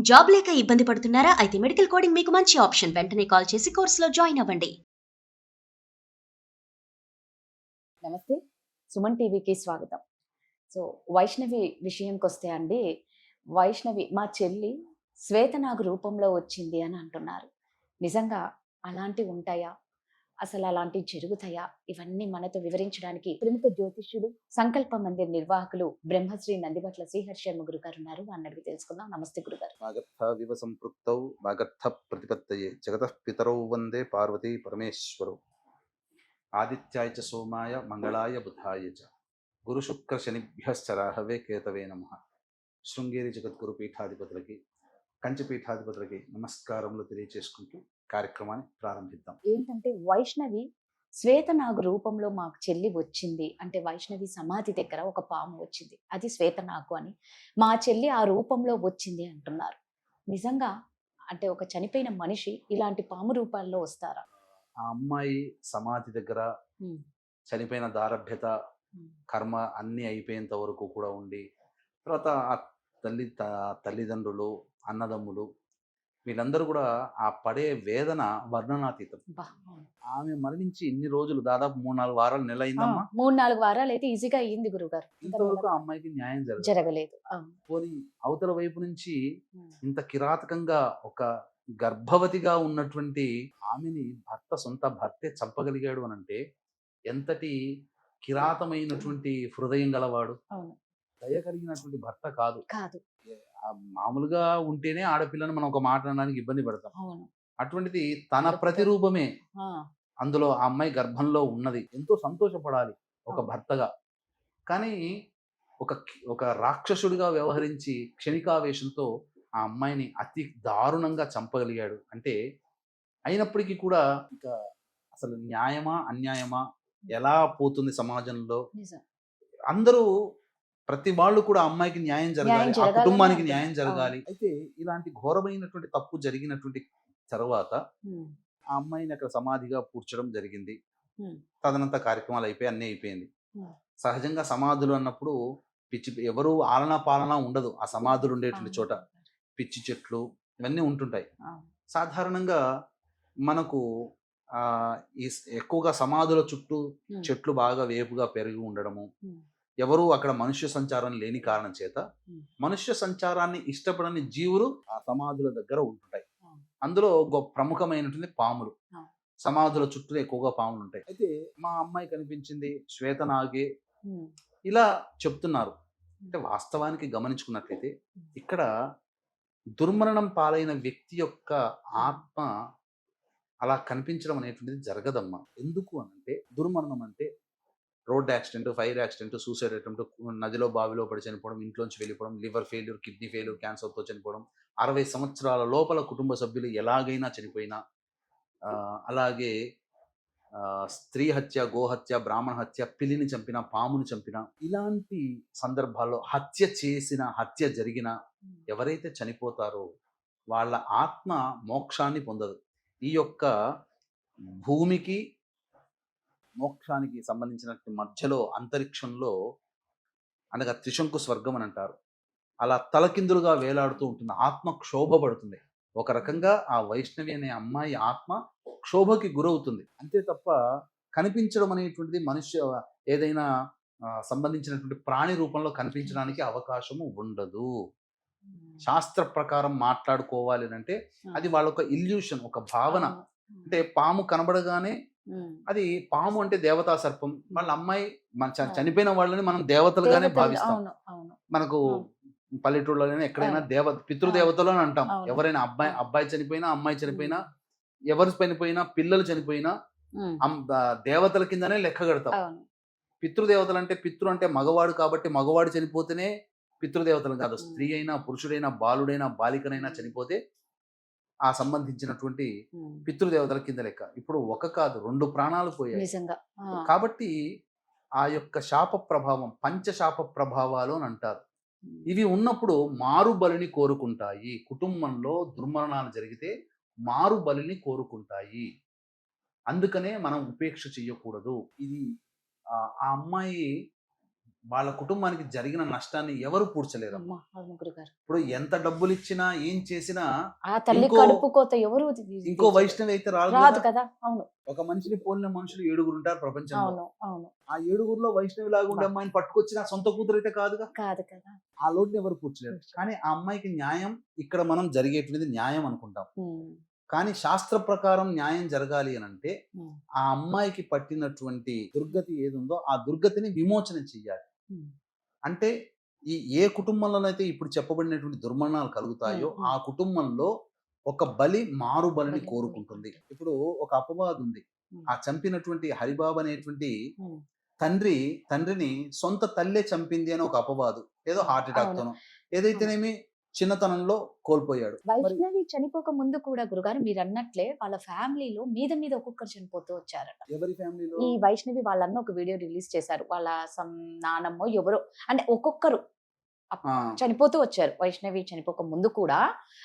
Job లేక ఇబ్బంది పడుతున్నారా? అయితే మెడికల్ కోడింగ్ మీకు మంచి ఆప్షన్. వెంటనే కాల్ చేసి కోర్సులో జాయిన్ అవ్వండి. నమస్తే, సుమన్ టీవీకి స్వాగతం. సో వైష్ణవి విషయంకొస్తే అండి, వైష్ణవి మా చెల్లి శ్వేతనాగు రూపంలో వచ్చింది అని అంటున్నారు. నిజంగా అలాంటివి ఉంటాయా? అసలు అలాంటివి జరుగుతాయా? ఇవన్నీ మనతో వివరించడానికి ప్రముఖ జ్యోతిష్యుడు, సంకల్ప మందిర్ నిర్వాహకులు బ్రహ్మశ్రీ నందిబట్ల శ్రీహర్ష గురుగారు ఉన్నారు. వారిని అడిగి తెలుసుకుందాం. నమస్తే గురుగారు. వాగర్థావివ సంపృక్తౌ వాగర్థ ప్రతిపత్తయే జగతః పితరౌ వందే పార్వతీ పరమేశ్వరౌ ఆదిత్యాయ చ సోమాయ మంగళాయ బుధాయ చ గురు శుక్ర శనిభ్యశ్చ రాహవే కేతవే నమః. శృంగేరి జగద్గురు పీఠాధిపతులకి, కంచి పీఠాధిపతులకి నమస్కారములు తెలియచేసుకుంటూ కార్యక్రమాన్ని ప్రారంభిద్దాం. ఏంటంటే వైష్ణవి శ్వేతనాగు రూపంలో మాకు చెల్లి వచ్చింది అంటే, వైష్ణవి సమాధి దగ్గర ఒక పాము వచ్చింది, అది శ్వేతనాగు అని. మా చెల్లి ఆ రూపంలో వచ్చింది అంటున్నారు. నిజంగా అంటే ఒక చనిపోయిన మనిషి ఇలాంటి పాము రూపాల్లో వస్తారా? ఆ అమ్మాయి సమాధి దగ్గర చనిపోయిన దారభ్యత కర్మ అన్నీ అయిపోయేంత వరకు కూడా ఉండి, తర్వాత ఆ తల్లిదండ్రులు, అన్నదమ్ములు వీళ్ళందరూ కూడా ఆ పడే వేదన వర్ణనాతీతం. ఆమె మరణించి ఇన్ని రోజులు, దాదాపు 3-4 వారాలు, నెల అయిందమ్మా. 3-4 వారాలు అయితే ఈజీగా అయ్యింది గురుగారు. ఇంతవరకు ఆ అమ్మాయికి న్యాయం జరగలేదు. పోనీ అవతల వైపు నుంచి ఇంత కిరాతకంగా ఒక గర్భవతిగా ఉన్నటువంటి ఆమెని సొంత భర్తే చంపగలిగాడు అని అంటే ఎంతటి కిరాతమైనటువంటి హృదయం గలవాడు, దయ కలిగినటువంటి భర్త కాదు. మామూలుగా ఉంటేనే ఆడపిల్లని మనం ఒక మాట అనడానికి ఇబ్బంది పడతాం. అటువంటిది తన ప్రతిరూపమే అందులో ఆ అమ్మాయి గర్భంలో ఉన్నది. ఎంతో సంతోషపడాలి ఒక భర్తగా. కానీ ఒక రాక్షసుడిగా వ్యవహరించి క్షణికావేశంతో ఆ అమ్మాయిని అతి దారుణంగా చంపగలిగాడు అంటే, అయినప్పటికీ కూడా ఇంకా అసలు న్యాయమా అన్యాయమా ఎలా పోతుంది సమాజంలో? అందరూ ప్రతి వాళ్ళు కూడా అమ్మాయికి న్యాయం జరగాలి, ఆ కుటుంబానికి న్యాయం జరగాలి. అయితే ఇలాంటి ఘోరమైనటువంటి తప్పు జరిగినటువంటి తర్వాత ఆ అమ్మాయిని అక్కడ సమాధిగా పూడ్చడం జరిగింది. తదనంత కార్యక్రమాలు అయిపోయి అన్నీ అయిపోయింది. సహజంగా సమాధులు అన్నప్పుడు ఎవరు ఆలనా పాలన ఉండదు. ఆ సమాధులు ఉండేటువంటి చోట పిచ్చి చెట్లు ఇవన్నీ ఉంటుంటాయి. సాధారణంగా మనకు ఎక్కువగా సమాధుల చుట్టూ చెట్లు బాగా వేపుగా పెరిగి ఉండడము, ఎవరు అక్కడ మనుష్య సంచారం లేని కారణం చేత మనుష్య సంచారాన్ని ఇష్టపడని జీవులు ఆ సమాధుల దగ్గర ఉంటుంటాయి. అందులో ప్రముఖమైనటువంటి పాములు. సమాధుల చుట్టూ ఎక్కువగా పాములు ఉంటాయి. అయితే మా అమ్మాయి కనిపించింది శ్వేతనాగే ఇలా చెప్తున్నారు. అంటే వాస్తవానికి గమనించుకున్నట్లయితే ఇక్కడ దుర్మరణం పాలైన వ్యక్తి యొక్క ఆత్మ అలా కనిపించడం అనేటువంటిది జరగదమ్మా. ఎందుకు అనంటే, దుర్మరణం అంటే road accident, fire accident, suicide attempt, నదిలో బావిలో పడి చనిపోవడం, ఇంట్లోంచి వెళ్ళిపోవడం, లివర్ ఫెయిల్యూర్, కిడ్నీ ఫెయిల్యూర్, క్యాన్సర్తో చనిపోవడం, 60 సంవత్సరాల లోపల కుటుంబ సభ్యులు ఎలాగైనా చనిపోయినా, అలాగే స్త్రీ హత్య, గోహత్య, బ్రాహ్మణ హత్య, పిల్లిని చంపిన, పాముని చంపిన, ఇలాంటి సందర్భాల్లో హత్య జరిగిన ఎవరైతే చనిపోతారో వాళ్ళ ఆత్మ మోక్షాన్ని పొందదు. ఈ యొక్క భూమికి మోక్షానికి సంబంధించినటువంటి మధ్యలో అంతరిక్షంలో అనగా త్రిశంకు స్వర్గం అని అంటారు. అలా తలకిందులుగా వేలాడుతూ ఉంటుంది. ఆత్మ క్షోభపడుతుంది. ఒక రకంగా ఆ వైష్ణవి అనే అమ్మాయి ఆత్మ క్షోభకి గురవుతుంది. అంతే తప్ప కనిపించడం అనేటువంటిది ఏదైనా సంబంధించినటువంటి ప్రాణి రూపంలో కనిపించడానికి అవకాశము ఉండదు. శాస్త్ర ప్రకారం మాట్లాడుకోవాలి అంటే అది వాళ్ళొక ఇల్యూషన్, ఒక భావన. అంటే పాము కనబడగానే అది పాము అంటే దేవతా సర్పం. వాళ్ళ అమ్మాయి చనిపోయిన వాళ్ళని మనం దేవతలుగానే భావిస్తాం. మనకు పల్లెటూళ్ళలోనే ఎక్కడైనా పితృదేవతలు అని అంటాం. ఎవరైనా అబ్బాయి చనిపోయినా, అమ్మాయి చనిపోయినా, ఎవరు చనిపోయినా, పిల్లలు చనిపోయినా దేవతల కిందనే లెక్క కడతాం. పితృదేవతలు అంటే పితృ అంటే మగవాడు కాబట్టి మగవాడు చనిపోతేనే పితృదేవతలు కాదు. స్త్రీ అయినా, పురుషుడైనా, బాలుడైనా, బాలికనైనా చనిపోతే ఆ సంబంధించినటువంటి పితృదేవతల కింద లెక్క. ఇప్పుడు ఒక కాదు 2 ప్రాణాలు పోయాయి. కాబట్టి ఆ యొక్క శాప ప్రభావం, పంచశాప ప్రభావాలు అని అంటారు. ఇవి ఉన్నప్పుడు మారు బలిని కోరుకుంటాయి. కుటుంబంలో దుర్మరణాలు జరిగితే మారు బలిని కోరుకుంటాయి. అందుకనే మనం ఉపేక్ష చెయ్యకూడదు. ఇది ఆ అమ్మాయి వాళ్ళ కుటుంబానికి జరిగిన నష్టాన్ని ఎవరు పూడ్చలేరు. అమ్మా, అవును గురుగారు. ఇప్పుడు ఎంత డబ్బులు ఇచ్చినా ఏం చేసినా ఆ తల్లి ఇంకో- కడుపు కోత ఎవరు ఇంకో వైష్ణవి అయితే రాదు రాదు కదా. కదా. అవును ఒక మనిషిని పోలిన మనుషులు 7 ఉంటారు ప్రపంచంలో. అవును అవును. ఆ 7లో వైష్ణవి లాగా ఉండే అమ్మాయిని పట్టుకొచ్చిన సొంత కూతురు అయితే కాదుగా. కాదు కదా. ఆ లోటుని ఎవరు పూడ్చలేరు. కానీ ఆ అమ్మాయికి న్యాయం ఇక్కడ మనం జరిగేటువంటిది న్యాయం అనుకుంటాం. కానీ శాస్త్ర ప్రకారం న్యాయం జరగాలి అని అంటే ఆ అమ్మాయికి పట్టినటువంటి దుర్గతి ఏది ఉందో ఆ దుర్గతిని విమోచన చెయ్యాలి. అంటే ఏ కుటుంబంలోనైతే ఇప్పుడు చెప్పబడినటువంటి దుర్మరణాలు కలుగుతాయో ఆ కుటుంబంలో ఒక మారు బలిని కోరుకుంటుంది. ఇప్పుడు ఒక అపవాదు ఉంది. ఆ చంపినటువంటి హరిబాబు అనేటువంటి తండ్రిని సొంత తల్లే చంపింది అని ఒక అపవాదు. ఏదో హార్ట్ అటాక్ తోనో ఏదైతేనేమి చిన్నతనంలో కోల్పోయాడు. వైష్ణవి చనిపోక ముందు కూడా గురుగారు మీరు అన్నట్లే వాళ్ళ ఫ్యామిలీలో మీద మీద ఒక్కొక్కరు చనిపోతూ వచ్చారట. ఎవరి ఫ్యామిలీలో? ఈ వైష్ణవి వాళ్ళన్న ఒక వీడియో రిలీజ్ చేశారు. వాళ్ళ నానమ్మో ఎవరో అంటే ఒక్కొక్కరు చనిపోతూ వచ్చారు. వైష్ణవి చనిపోక ముందు కూడా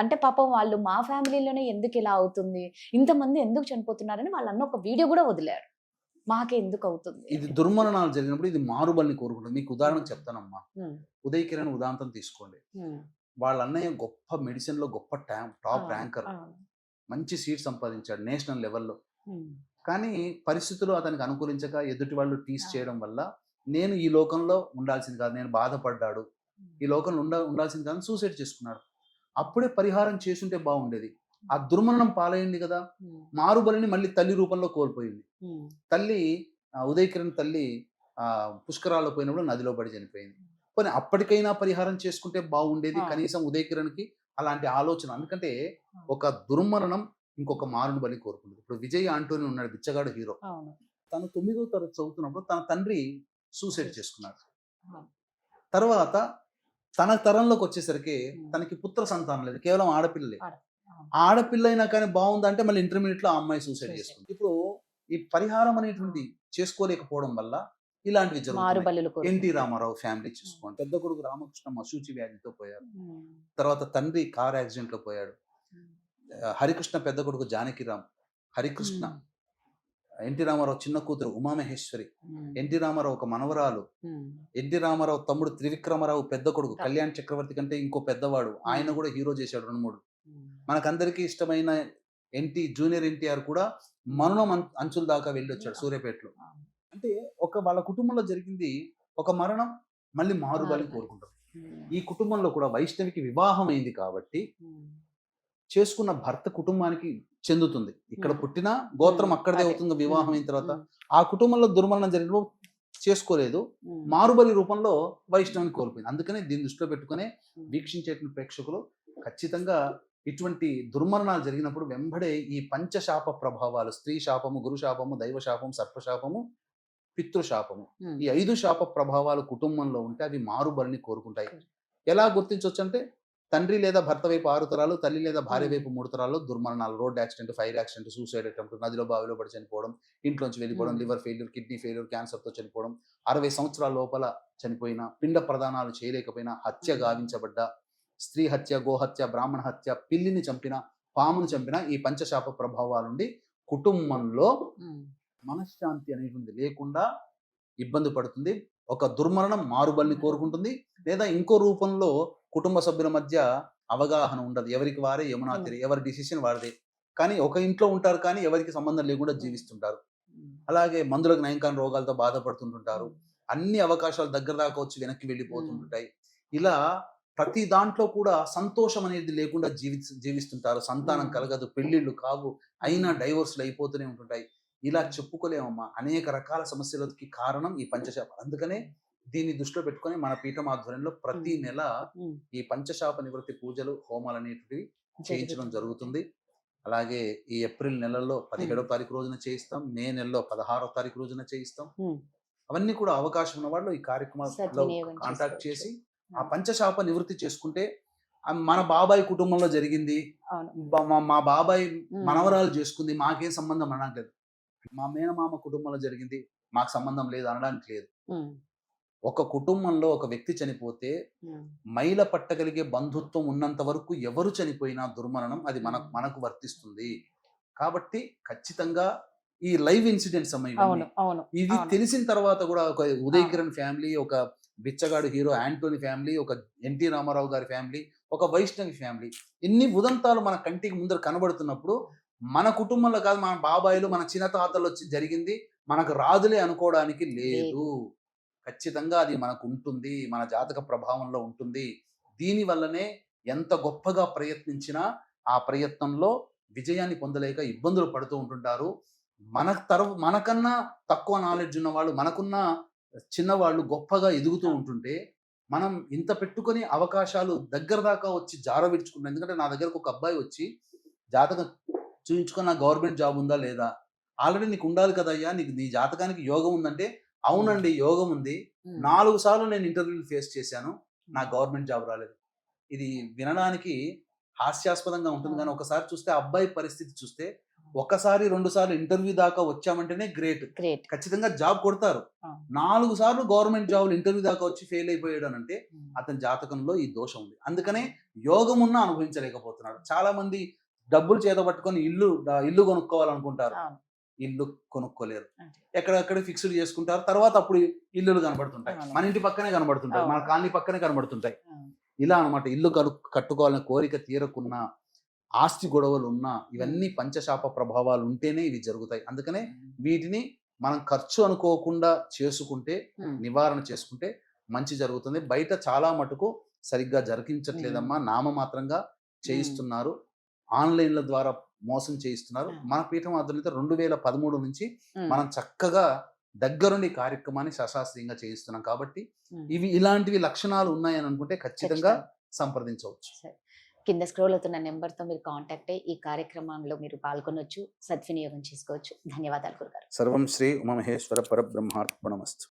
అంటే పాపం వాళ్ళు మా ఫ్యామిలీలోనే ఎందుకు ఇలా అవుతుంది, ఇంతమంది ఎందుకు చనిపోతున్నారని వాళ్ళన్న ఒక వీడియో కూడా వదిలారు. మాకే ఎందుకు అవుతుంది? ఇది దుర్మరణాలు జరిగినప్పుడు ఇది మారుబలిని కోరుకుంటుంది. మీకు ఉదాహరణ చెప్తానమ్మా. ఉదయ్ కిరణ్ ఉదాంతం తీసుకోండి. వాళ్ళ అన్నయ్య గొప్ప మెడిసిన్ లో గొప్ప టాప్ ర్యాంకర్, మంచి సీట్ సంపాదించాడు నేషనల్ లెవెల్లో. కానీ పరిస్థితులు అతనికి అనుకూలించక ఎదుటి వాళ్ళు టీస్ చేయడం వల్ల నేను ఈ లోకంలో ఉండాల్సింది కాదు, నేను బాధపడ్డాడు, ఈ లోకంలో ఉండాల్సింది కాదు, సూసైడ్ చేసుకున్నాడు. అప్పుడే పరిహారం చేసుంటే బాగుండేది. ఆ దుర్మరణం పాలైంది కదా. మారుబలిని మళ్ళీ తల్లి రూపంలో కోల్పోయింది. తల్లి ఉదయ్ కిరణ్ తల్లి పుష్కరాల్లో పోయినప్పుడు నదిలో పడి చనిపోయింది. కానీ అప్పటికైనా పరిహారం చేసుకుంటే బాగుండేది. కనీసం ఉదయ్ కిరణ్కి అలాంటి ఆలోచన. ఎందుకంటే ఒక దుర్మరణం ఇంకొక మారుని బలి కోరుకుంటుంది. ఇప్పుడు విజయ్ ఆంటోని ఉన్నాడు, బిచ్చగాడు హీరో. తను 9వ తరగతి చదువుతున్నప్పుడు తన తండ్రి సూసైడ్ చేసుకున్నాడు. తర్వాత తన తరంలోకి వచ్చేసరికి తనకి పుత్ర సంతానం లేదు, కేవలం ఆడపిల్లలే. ఆడపిల్ల అయినా కానీ బాగుందంటే మళ్ళీ ఇంటర్మీడియట్ లో ఆ అమ్మాయి సూసైడ్ చేసుకుంది. ఇప్పుడు ఈ పరిహారం అనేటువంటి చేసుకోలేకపోవడం వల్ల ఇలాంటివి జరుగుతాయి. ఎన్టీ రామారావు ఫ్యామిలీ చూసుకోండి. పెద్ద కొడుకు రామకృష్ణ మశూచి వ్యాధితో పోయారు. తర్వాత తండ్రి కార్ యాక్సిడెంట్ లో పోయాడు. హరికృష్ణ పెద్ద కొడుకు జానకిరామ్, హరికృష్ణ, ఎన్టీ రామారావు చిన్న కూతురు ఉమామహేశ్వరి, ఎన్టీ రామారావు ఒక మనవరాలు, ఎన్టీ రామారావు తమ్ముడు త్రివిక్రమరావు పెద్ద కొడుకు కళ్యాణ్ చక్రవర్తి కంటే ఇంకో పెద్దవాడు, ఆయన కూడా హీరో చేశాడు 2-3. మనకందరికీ ఇష్టమైన జూనియర్ ఎన్టీఆర్ కూడా మరణం అంచుల దాకా వెళ్ళి వచ్చాడు సూర్యాపేటలో. అంటే వాళ్ళ కుటుంబంలో జరిగింది ఒక మరణం, మళ్ళీ మారుబలిని కోరుకుంటారు. ఈ కుటుంబంలో కూడా వైష్ణవికి వివాహం అయింది కాబట్టి చేసుకున్న భర్త కుటుంబానికి చెందుతుంది. ఇక్కడ పుట్టిన గోత్రం అక్కడదే అవుతుంది. వివాహం అయిన తర్వాత ఆ కుటుంబంలో దుర్మరణం జరిగిన చేసుకోలేదు, మారుబలి రూపంలో వైష్ణవిని కోల్పోయింది. అందుకనే దీన్ని దృష్టిలో పెట్టుకునే వీక్షించేటువంటి ప్రేక్షకులు ఖచ్చితంగా ఇటువంటి దుర్మరణాలు జరిగినప్పుడు వెంబడే ఈ పంచశాప ప్రభావాలు, స్త్రీ శాపము, గురు శాపము, దైవ శాపము, సర్పశాపము, పితృశాపము, ఈ 5 శాప ప్రభావాలు కుటుంబంలో ఉంటే అవి మారుబలిని కోరుకుంటాయి. ఎలా గుర్తించవచ్చు అంటే తండ్రి లేదా భర్త వైపు 6 తరాలు, తల్లి లేదా భార్య వైపు 3 తరాల్లో దుర్మరణాలు, road accident, fire accident, suicide attempt, నదిలో బావిలో పడి చనిపోవడం, ఇంట్లోంచి వెళ్ళిపోవడం, లివర్ ఫెయిల్యూర్, కిడ్నీ ఫెయిల్యూర్, క్యాన్సర్తో చనిపోవడం, 60 సంవత్సరాల లోపల చనిపోయిన, పిండ ప్రదానాలు చేయలేకపోయినా, హత్య గావించబడ్డ, స్త్రీ హత్య, గోహత్య, బ్రాహ్మణ హత్య, పిల్లిని చంపిన, పామును చంపిన ఈ పంచశాప ప్రభావాల నుండి కుటుంబంలో మనశ్శాంతి అనేటువంటిది లేకుండా ఇబ్బంది పడుతుంది. ఒక దుర్మరణం మారుబలిని కోరుకుంటుంది. లేదా ఇంకో రూపంలో కుటుంబ సభ్యుల మధ్య అవగాహన ఉండదు. ఎవరికి వారే యమునా తీరే, ఎవరి డిసిషన్ వారిదే. కానీ ఒక ఇంట్లో ఉంటారు, కానీ ఎవరికి సంబంధం లేకుండా జీవిస్తుంటారు. అలాగే మందులకు నయంకాని రోగాలతో బాధపడుతుంటుంటారు. అన్ని అవకాశాలు దగ్గర దాకా వచ్చి వెనక్కి వెళ్ళిపోతుంటాయి. ఇలా ప్రతి దాంట్లో కూడా సంతోషం అనేది లేకుండా జీవిస్తుంటారు. సంతానం కలగదు, పెళ్లిళ్ళు కావు, అయినా డైవోర్స్లు అయిపోతూనే ఉంటుంటాయి. ఇలా చెప్పుకోలేమమ్మా. అనేక రకాల సమస్యలకి కారణం ఈ పంచశాపాలు. అందుకనే దీన్ని దృష్టిలో పెట్టుకొని మన పీఠం ఆధ్వర్యంలో ప్రతి నెల ఈ పంచశాప నివృత్తి పూజలు, హోమాలు అనేటివి చేయించడం జరుగుతుంది. అలాగే ఈ ఏప్రిల్ నెలలో 17వ తారీఖు రోజున చేయిస్తాం, మే నెలలో 16వ తారీఖు రోజున చేయిస్తాం. అవన్నీ కూడా అవకాశం ఉన్న వాళ్ళు ఈ కార్యక్రమంలో కాంటాక్ట్ చేసి ఆ పంచశాప నివృత్తి చేసుకుంటే, మన బాబాయ్ కుటుంబంలో జరిగింది, మా బాబాయ్ మనవరాలు చేసుకుంది, మాకేం సంబంధం అనట్లేదు, మా మేనమామ కుటుంబంలో జరిగింది, మాకు సంబంధం లేదు అనడానికి లేదు. ఒక కుటుంబంలో ఒక వ్యక్తి చనిపోతే మైల పట్టగలిగే బంధుత్వం ఉన్నంత వరకు ఎవరు చనిపోయినా దుర్మరణం అది మనకు వర్తిస్తుంది. కాబట్టి ఖచ్చితంగా ఈ లైవ్ ఇన్సిడెంట్స్ అమ్మ ఇవన్నీ. అవును అవును ఇది అవును. తెలిసిన తర్వాత కూడా ఒక ఉదయ్ కిరణ్ ఫ్యామిలీ, ఒక బిచ్చగాడు హీరో యాంటోనీ ఫ్యామిలీ, ఒక ఎన్టీ రామారావు గారి ఫ్యామిలీ, ఒక వైష్ణవి ఫ్యామిలీ, ఇన్ని ఉదంతాలు మన కంటికి ముందర కనబడుతున్నప్పుడు మన కుటుంబంలో కాదు, మన బాబాయిలు, మన చిన్న తాతలు వచ్చి జరిగింది మనకు రాదులే అనుకోవడానికి లేదు. ఖచ్చితంగా అది మనకు ఉంటుంది, మన జాతక ప్రభావంలో ఉంటుంది. దీని వల్లనే ఎంత గొప్పగా ప్రయత్నించినా ఆ ప్రయత్నంలో విజయాన్ని పొందలేక ఇబ్బందులు పడుతూ ఉంటుంటారు. మనకన్నా తక్కువ నాలెడ్జ్ ఉన్న వాళ్ళు, మనకున్న చిన్నవాళ్ళు గొప్పగా ఎదుగుతూ ఉంటుంటే మనం ఇంత పెట్టుకొని అవకాశాలు దగ్గర దాకా వచ్చి జారవిడ్చుకుంటాం. ఎందుకంటే నా దగ్గరకు ఒక అబ్బాయి వచ్చి జాతకం చూయించుకొని నాకు గవర్నమెంట్ జాబ్ ఉందా లేదా, ఆల్రెడీ నీకు ఉండాలి కదయ్యా, నీకు నీ జాతకానికి యోగం ఉందంటే, అవునండి యోగం ఉంది, 4 సార్లు నేను ఇంటర్వ్యూలు ఫేస్ చేశాను, నాకు గవర్నమెంట్ జాబ్ రాలేదు. ఇది వినడానికి హాస్యాస్పదంగా ఉంటుంది, కానీ ఒకసారి చూస్తే ఆ అబ్బాయి పరిస్థితి చూస్తే, ఒకసారి 2 సార్లు ఇంటర్వ్యూ దాకా వచ్చామంటేనే గ్రేట్. ఖచ్చితంగా జాబ్ కొడతారు. 4 సార్లు గవర్నమెంట్ జాబ్ ఇంటర్వ్యూ దాకా వచ్చి ఫెయిల్ అయిపోయాడు అని అంటే అతని జాతకంలో ఈ దోషం ఉంది. అందుకనే యోగం ఉన్నా అనుభవించలేకపోతున్నాడు. చాలా మంది డబ్బులు చేత పట్టుకొని ఇల్లు కొనుక్కోవాలనుకుంటారు, ఇల్లు కొనుక్కోలేరు. ఎక్కడెక్కడ ఫిక్స్డ్ చేసుకుంటారు, తర్వాత అప్పుడు ఇల్లులు కనబడుతుంటాయి, మన ఇంటి పక్కనే కనబడుతుంటాయి, మన కాలనీ పక్కనే కనబడుతుంటాయి. ఇలా అన్నమాట. ఇల్లు కట్టుకోవాలనే కోరిక తీరకున్నా, ఆస్తి గొడవలు ఉన్నా, ఇవన్నీ పంచశాప ప్రభావాలు ఉంటేనే ఇవి జరుగుతాయి. అందుకనే వీటిని మనం ఖర్చు అనుకోకుండా చేసుకుంటే, నివారణ చేసుకుంటే మంచి జరుగుతుంది. బయట చాలా మటుకు సరిగ్గా జరిగించట్లేదమ్మా, నామమాత్రంగా చేయిస్తున్నారు, ఆన్లైన్ల ద్వారా మోసం చేయిస్తున్నారు. మన పీఠం ఆధ్వర్యంలో 2013 నుంచి మనం చక్కగా దగ్గరుండి కార్యక్రమాన్ని శశాస్త్రీయంగా చేయిస్తున్నాం. కాబట్టి ఇలాంటివి లక్షణాలు ఉన్నాయని అనుకుంటే ఖచ్చితంగా సంప్రదించవచ్చు. కింద స్క్రోల్ అవుతున్న నెంబర్తో మీరు కాంటాక్ట్ అయ్యి ఈ కార్యక్రమంలో మీరు పాల్గొనవచ్చు, సద్వినియోగం చేసుకోవచ్చు. ధన్యవాదాలు గురుగారు. సర్వం శ్రీ ఉమామహేశ్వర పరబ్రహ్మార్పణమస్తు.